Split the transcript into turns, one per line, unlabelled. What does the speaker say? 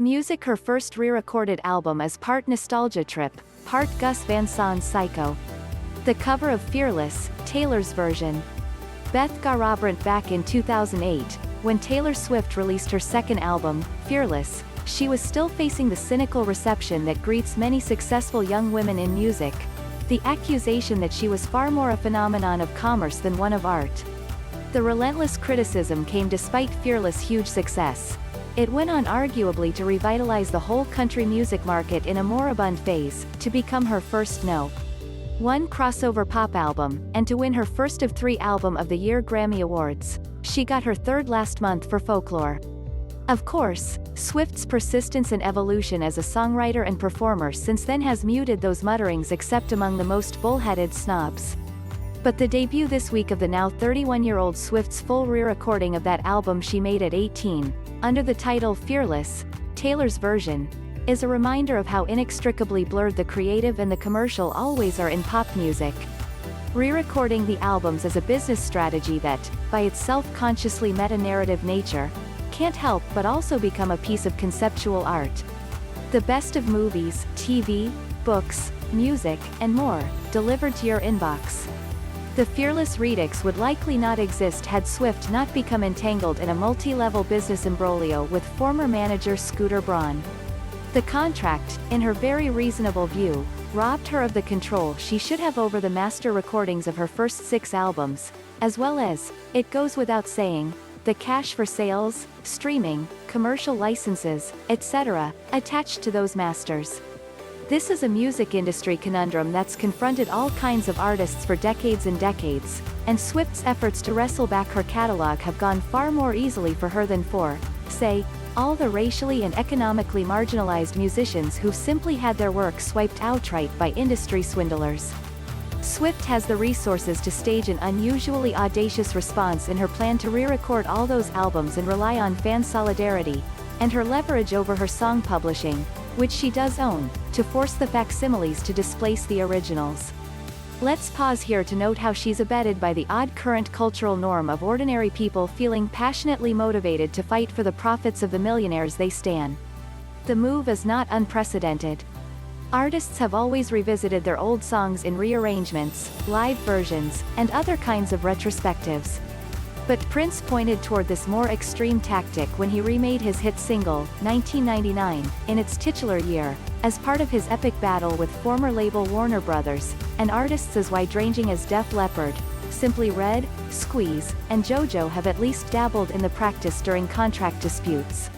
Music. Her first re-recorded album is part Nostalgia Trip, part Gus Van Sant's Psycho. The cover of Fearless, Taylor's version. Beth Garabrant. Back in 2008, when Taylor Swift released her second album, Fearless, she was still facing the cynical reception that greets many successful young women in music. The accusation that she was far more a phenomenon of commerce than one of art. The relentless criticism came despite Fearless' huge success. It went on arguably to revitalize the whole country music market in a moribund phase, to become her first No.1 crossover pop album, and to win her first of 3 Album of the Year Grammy Awards. She got her third last month for Folklore. Of course, Swift's persistence and evolution as a songwriter and performer since then has muted those mutterings except among the most bullheaded snobs. But the debut this week of the now 31-year-old Swift's full re-recording of that album she made at 18, under the title Fearless, Taylor's version, is a reminder of how inextricably blurred the creative and the commercial always are in pop music. Re-recording the albums is a business strategy that, by its self-consciously meta-narrative nature, can't help but also become a piece of conceptual art. The best of movies, TV, books, music, and more, delivered to your inbox. The Fearless Redux would likely not exist had Swift not become entangled in a multi-level business imbroglio with former manager Scooter Braun. The contract, in her very reasonable view, robbed her of the control she should have over the master recordings of her first 6 albums, as well as, it goes without saying, the cash for sales, streaming, commercial licenses, etc., attached to those masters. This is a music industry conundrum that's confronted all kinds of artists for decades and decades, and Swift's efforts to wrestle back her catalog have gone far more easily for her than for, say, all the racially and economically marginalized musicians who've simply had their work swiped outright by industry swindlers. Swift has the resources to stage an unusually audacious response in her plan to re-record all those albums and rely on fan solidarity, and her leverage over her song publishing, which she does own, to force the facsimiles to displace the originals. Let's pause here to note how she's abetted by the odd current cultural norm of ordinary people feeling passionately motivated to fight for the profits of the millionaires they stan. The move is not unprecedented. Artists have always revisited their old songs in rearrangements, live versions, and other kinds of retrospectives. But Prince pointed toward this more extreme tactic when he remade his hit single, 1999, in its titular year, as part of his epic battle with former label Warner Brothers, and artists as wide-ranging as Def Leppard, Simply Red, Squeeze, and JoJo have at least dabbled in the practice during contract disputes.